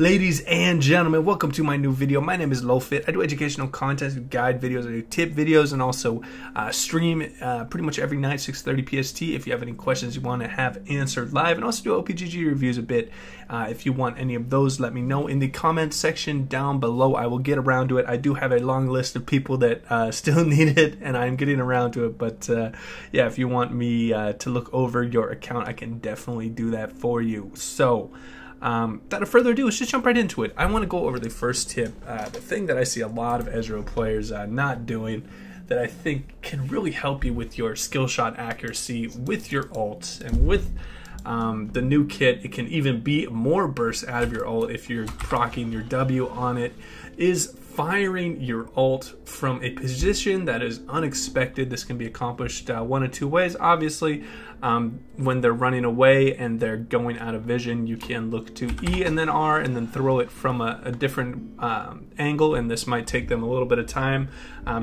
Ladies and gentlemen, welcome to my new video. My name is LowFit. I do educational content, guide videos, I do tip videos, and also stream pretty much every night, 6:30 PST. If you have any questions you want to have answered live, and also do OPGG reviews a bit. If you want any of those, let me know in the comment section down below. I will get around to it. I do have a long list of people that still need it, and I'm getting around to it. But yeah, if you want me to look over your account, I can definitely do that for you. So without further ado, let's just jump right into it. I want to go over the first tip, the thing that I see a lot of Ezreal players not doing, that I think can really help you with your skill shot accuracy, with your ults, and with the new kit. It can even be more bursts out of your ult if you're proccing your W on it, is firing your ult from a position that is unexpected. This can be accomplished one of two ways. Obviously, when they're running away and they're going out of vision, you can look to E and then R and then throw it from a different angle, and this might take them a little bit of time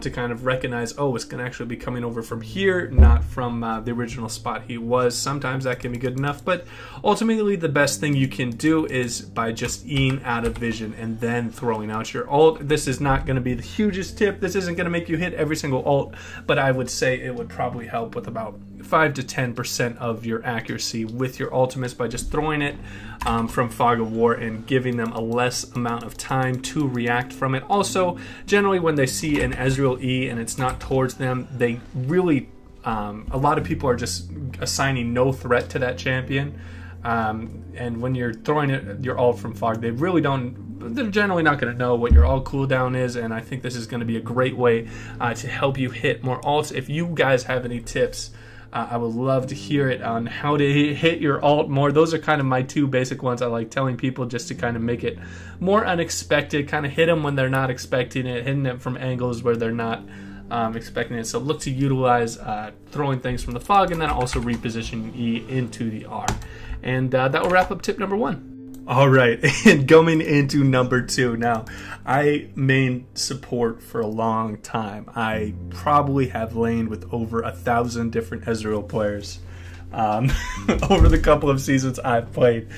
to kind of recognize, oh, it's going to actually be coming over from here, not from the original spot he was. Sometimes that can be good enough, but ultimately the best thing you can do is by just Eing out of vision and then throwing out your ult. This is not going to be the hugest tip. This isn't going to make you hit every single ult, but I would say it would probably help with about 5 to 10% of your accuracy with your ultimates by just throwing it from Fog of War and giving them a less amount of time to react from it. Also, generally when they see an Ezreal E and it's not towards them, they really, a lot of people are just assigning no threat to that champion. And when you're throwing your ult from Fog, they really don't, they're generally not going to know what your ult cooldown is, and I think this is going to be a great way to help you hit more ults. If you guys have any tips, I would love to hear it on how to hit your ult more. Those are kind of my two basic ones I like telling people, just to kind of make it more unexpected, kind of hit them when they're not expecting it, hitting them from angles where they're not expecting it. So look to utilize throwing things from the Fog and then also repositioning E into the R. And that will wrap up tip number 1. All right, and going into number 2. Now, I main support for a long time. I probably have laned with over 1,000 different Ezreal players over the couple of seasons I've played.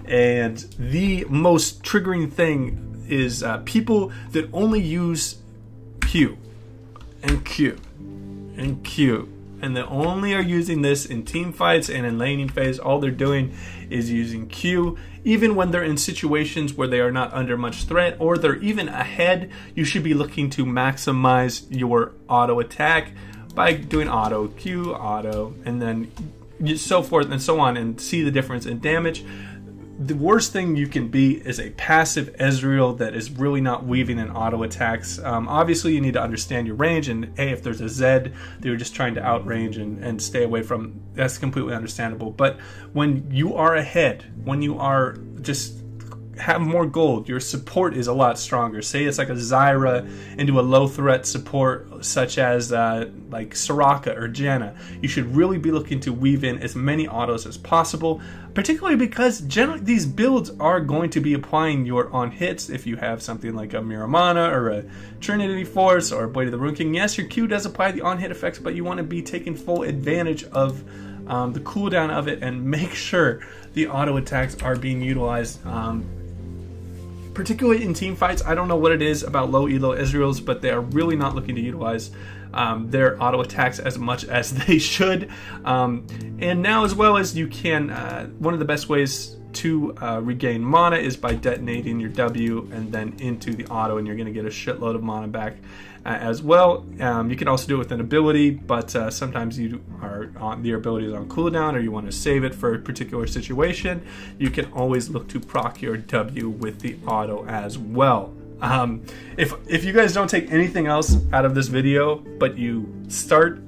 And the most triggering thing is people that only use Q and Q and Q. And they only are using this in team fights and in laning phase. All they're doing is using Q. Even when they're in situations where they are not under much threat or they're even ahead, you should be looking to maximize your auto attack by doing auto, Q, auto, and then so forth and so on, and see the difference in damage. The worst thing you can be is a passive Ezreal that is really not weaving in auto attacks. Obviously, you need to understand your range, and hey, if there's a Zed that you're just trying to outrange and stay away from, that's completely understandable. But when you are ahead, when you are just have more gold, your support is a lot stronger. Say it's like a Zyra into a low threat support such as like Soraka or Janna. You should really be looking to weave in as many autos as possible, particularly because generally these builds are going to be applying your on hits. If you have something like a Miramana or a Trinity Force or a Blade of the Rune King, yes, your Q does apply the on hit effects, but you want to be taking full advantage of the cooldown of it and make sure the auto attacks are being utilized. Particularly in team fights, I don't know what it is about low elo Ezreals, but they are really not looking to utilize their auto attacks as much as they should. And now, as well as you can, one of the best ways to regain mana is by detonating your W and then into the auto, and you're going to get a shitload of mana back as well. You can also do it with an ability, but sometimes you are on the ability is on cooldown or you want to save it for a particular situation. You can always look to proc your W with the auto as well. If you guys don't take anything else out of this video, but you start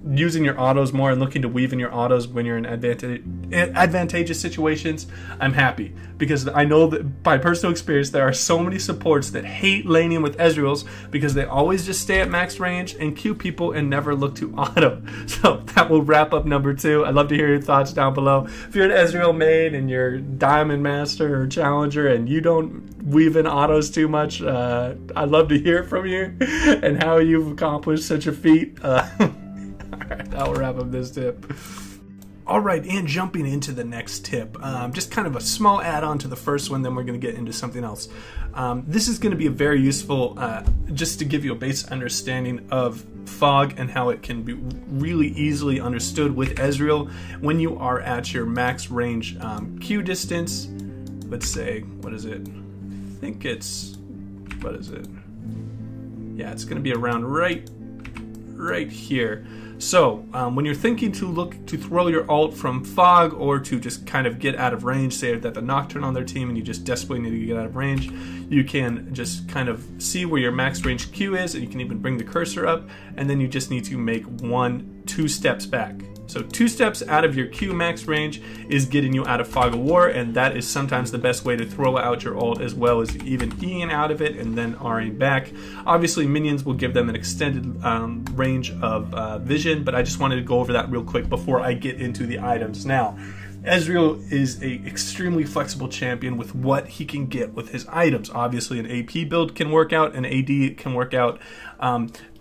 using your autos more and looking to weave in your autos when you're in advantageous situations, I'm happy, because I know that by personal experience there are so many supports that hate laning with Ezreals because they always just stay at max range and Q people and never look to auto. So that will wrap up number 2. I'd love to hear your thoughts down below. If you're an Ezreal main and you're Diamond Master or Challenger and you don't weave in autos too much, I'd love to hear from you and how you've accomplished such a feat. Alright, I'll wrap up this tip. Alright, and jumping into the next tip, just kind of a small add-on to the first one, then we're going to get into something else. This is going to be very useful just to give you a base understanding of fog and how it can be really easily understood with Ezreal when you are at your max range Q distance. Let's say, what is it? I think it's, what is it? Yeah, it's going to be around right here. So when you're thinking to look to throw your ult from fog or to just kind of get out of range, say that the Nocturne on their team and you just desperately need to get out of range, you can just kind of see where your max range Q is, and you can even bring the cursor up, and then you just need to make 2 steps back. So 2 steps out of your Q max range is getting you out of Fog of War, and that is sometimes the best way to throw out your ult, as well as even Eing out of it and then R'ing back. Obviously minions will give them an extended range of vision, but I just wanted to go over that real quick before I get into the items. Now, Ezreal is an extremely flexible champion with what he can get with his items. Obviously an AP build can work out, an AD can work out,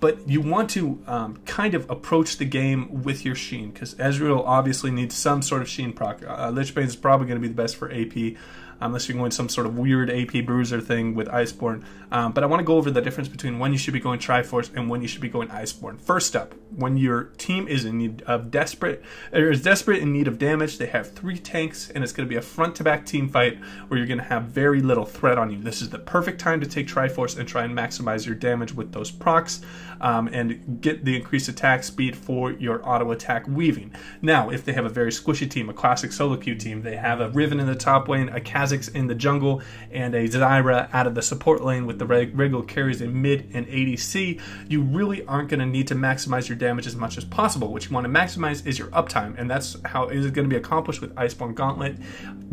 but you want to kind of approach the game with your Sheen, because Ezreal obviously needs some sort of Sheen proc. Lichbane is probably going to be the best for AP, unless you're going some sort of weird AP bruiser thing with Iceborne. But I want to go over the difference between when you should be going Triforce and when you should be going Iceborne. First up, when your team is in need of desperate in need of damage, they have 3 tanks, and it's going to be a front-to-back team fight where you're going to have very little threat on you. This is the perfect time to take Triforce and try and maximize your damage with those procs, and get the increased attack speed for your auto attack weaving. Now, if they have a very squishy team, a classic solo queue team, they have a Riven in the top lane, a Kha'Zix in the jungle, and a Zyra out of the support lane with the regular carries in mid and ADC, you really aren't going to need to maximize your damage as much as possible. What you want to maximize is your uptime, and that's how it is going to be accomplished with Iceborne Gauntlet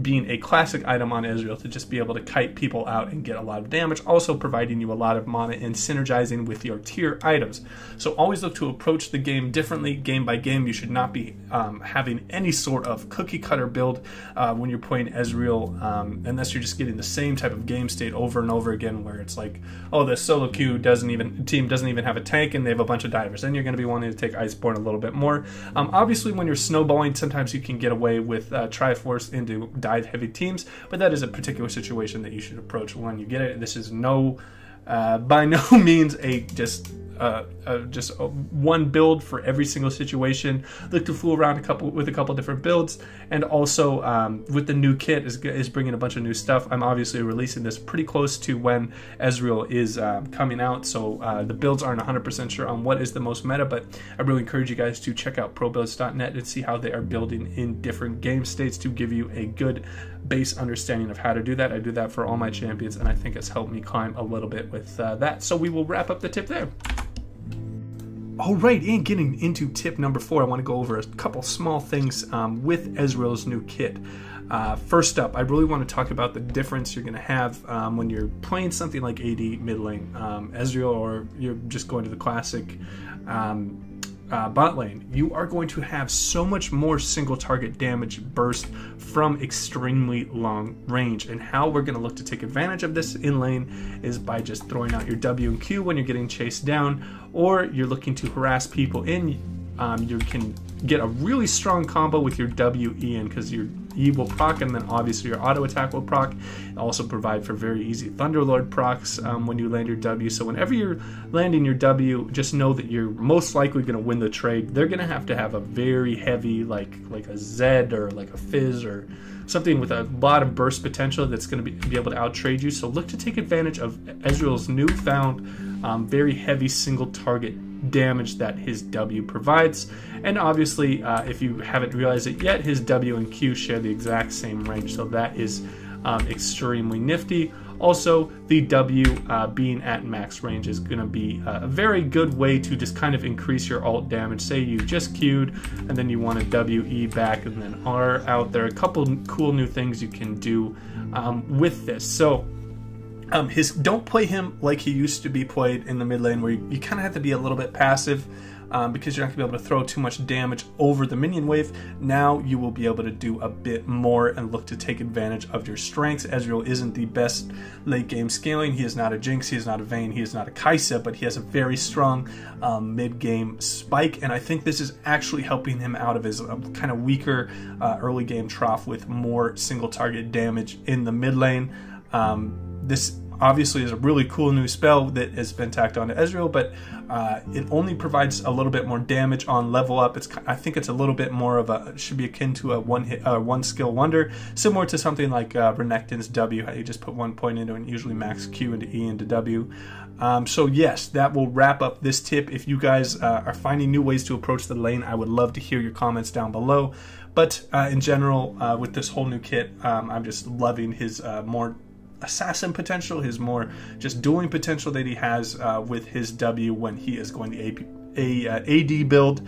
being a classic item on Ezreal to just be able to kite people out and get a lot of damage, also providing you a lot of mana and synergizing with your tier items. So always look to approach the game differently, game by game. You should not be having any sort of cookie cutter build when you're playing Ezreal, unless you're just getting the same type of game state over and over again, where it's like, oh, the solo queue team doesn't even have a tank and they have a bunch of divers. Then you're going to be wanting to take Iceborne a little bit more. Obviously, when you're snowballing, sometimes you can get away with Triforce into dive heavy teams, but that is a particular situation that you should approach when you get it. This is by no means a just one build for every single situation. Look to fool around with a couple different builds, and also with the new kit is bringing a bunch of new stuff. I'm obviously releasing this pretty close to when Ezreal is coming out, so the builds aren't 100% sure on what is the most meta, but I really encourage you guys to check out probuilds.net and see how they are building in different game states to give you a good base understanding of how to do that. I do that for all my champions, and I think it's helped me climb a little bit with that. So we will wrap up the tip there. Alright, and getting into tip number 4, I want to go over a couple small things with Ezreal's new kit. First up, I really want to talk about the difference you're going to have when you're playing something like AD mid lane, Ezreal, or you're just going to the classic bot lane. You are going to have so much more single target damage burst from extremely long range, and how we're going to look to take advantage of this in lane is by just throwing out your W and Q when you're getting chased down, or you're looking to harass people in. You can get a really strong combo with your W Eing, because your E will proc, and then obviously your auto attack will proc. Also provide for very easy Thunderlord procs when you land your W. So whenever you're landing your W, just know that you're most likely going to win the trade. They're going to have a very heavy, like a Zed or like a Fizz or something with a lot of burst potential that's going to be able to outtrade you. So look to take advantage of Ezreal's newfound very heavy single target damage that his W provides. And obviously, if you haven't realized it yet, his W and Q share the exact same range, so that is extremely nifty. Also, the W being at max range is going to be a very good way to just kind of increase your ult damage. Say you just Q'd and then you want to WE back and then R out. There are a couple cool new things you can do with this. So don't play him like he used to be played in the mid lane, where you kind of have to be a little bit passive. because you're not going to be able to throw too much damage over the minion wave. Now you will be able to do a bit more and look to take advantage of your strengths. Ezreal isn't the best late game scaling. He is not a Jinx, he is not a Vayne, he is not a Kai'Sa, but he has a very strong mid game spike, and I think this is actually helping him out of his kind of weaker early game trough with more single target damage in the mid lane. This obviously is a really cool new spell that has been tacked onto Ezreal, but it only provides a little bit more damage on level up. I think it's a little bit more of a, should be akin to a one skill wonder, similar to something like Renekton's W, how you just put 1 point into it and usually max Q into E into W. So yes, that will wrap up this tip. If you guys are finding new ways to approach the lane, I would love to hear your comments down below. But in general, with this whole new kit, I'm just loving his more assassin potential, his more just dueling potential that he has with his W when he is going the AD build.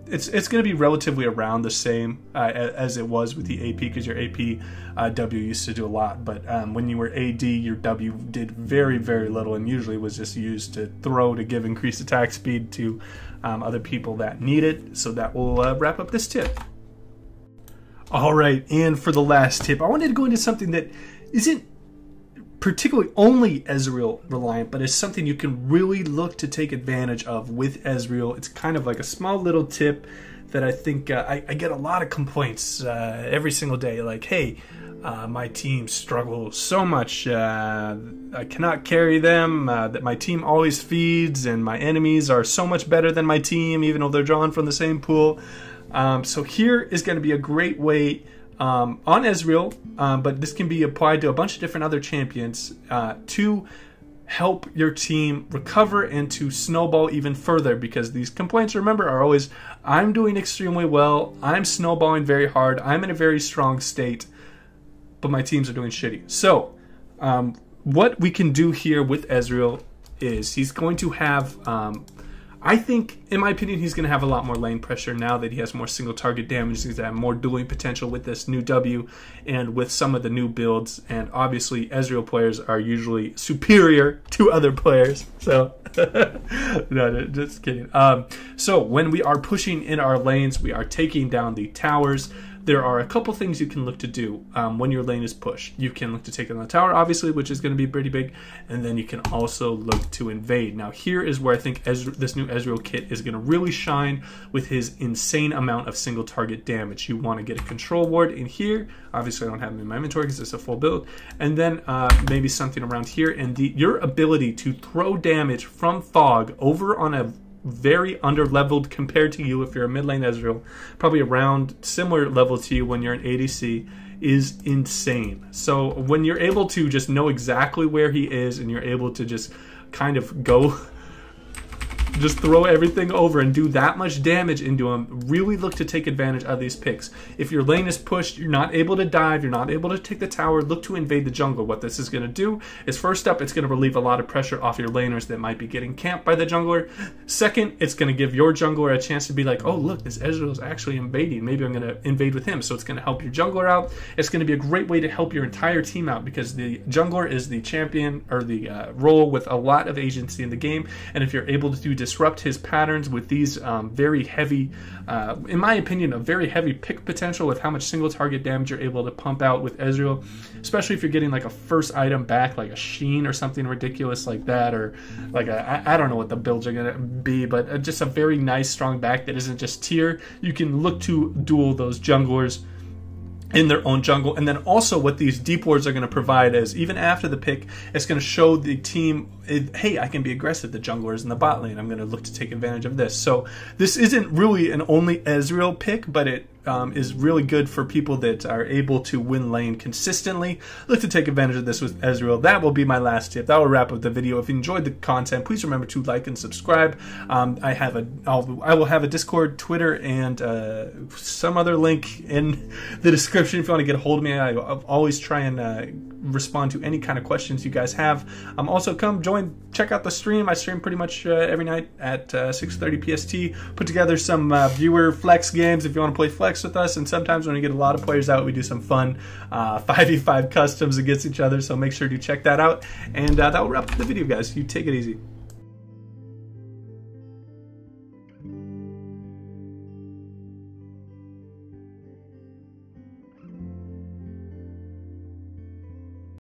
It's going to be relatively around the same as it was with the AP, because your AP W used to do a lot, but when you were AD, your W did very, very little, and usually was just used to throw to give increased attack speed to other people that need it. So that will wrap up this tip. Alright, and for the last tip, I wanted to go into something that isn't particularly only Ezreal reliant, but is something you can really look to take advantage of with Ezreal. It's kind of like a small little tip that I think I get a lot of complaints every single day, like, hey, my team struggles so much, I cannot carry them, that my team always feeds, and my enemies are so much better than my team, even though they're drawn from the same pool. So here is going to be a great way on Ezreal, but this can be applied to a bunch of different other champions to help your team recover and to snowball even further, because these complaints, remember, are always, I'm doing extremely well, I'm snowballing very hard, I'm in a very strong state, but my teams are doing shitty. So what we can do here with Ezreal is he's going to have I think, in my opinion, he's going to have a lot more lane pressure now that he has more single target damage. He's going to have more dueling potential with this new W and with some of the new builds. And obviously, Ezreal players are usually superior to other players. So, no, just kidding. So when we are pushing in our lanes, we are taking down the towers. There are a couple things you can look to do when your lane is pushed. You can look to take down the tower, obviously, which is going to be pretty big, and then you can also look to invade. Now, here is where I think this new Ezreal kit is going to really shine with his insane amount of single target damage. You want to get a control ward in here. Obviously, I don't have him in my inventory because it's a full build. And then maybe something around here. And your ability to throw damage from fog over on a very under-leveled compared to you if you're a mid-lane Ezreal, probably around similar level to you when you're an ADC, is insane. So when you're able to just know exactly where he is and you're able to just kind of go just throw everything over and do that much damage into him, really look to take advantage of these picks. If your lane is pushed, you're not able to dive, you're not able to take the tower, look to invade the jungle. What this is going to do is, first up, it's going to relieve a lot of pressure off your laners that might be getting camped by the jungler. Second, it's going to give your jungler a chance to be like, oh look, this Ezreal is actually invading, maybe I'm going to invade with him. So it's going to help your jungler out. It's going to be a great way to help your entire team out, because the jungler is the champion, or the role with a lot of agency in the game, and if you're able to disrupt his patterns with these very heavy, in my opinion, a very heavy pick potential with how much single target damage you're able to pump out with Ezreal, especially if you're getting like a first item back, like a Sheen or something ridiculous like that, or like I don't know what the builds are going to be, but just a very nice strong back that isn't just tier. You can look to duel those junglers in their own jungle. And then also what these deep wards are going to provide is, even after the pick, it's going to show the team, hey, I can be aggressive. The jungler is in the bot lane. I'm going to look to take advantage of this. So this isn't really an only Ezreal pick, but it is really good for people that are able to win lane consistently. Look to take advantage of this with Ezreal. That will be my last tip. That will wrap up the video. If you enjoyed the content, please remember to like and subscribe. I will have a Discord, Twitter, and some other link in the description if you want to get a hold of me. I'll always try and respond to any kind of questions you guys have. Also, come check out the stream. I stream pretty much every night at 6:30 PST. Put together some viewer flex games if you want to play flex with us, and sometimes when we get a lot of players out, we do some fun 5v5 customs against each other, so make sure to check that out. And that will wrap up the video, guys. You take it easy.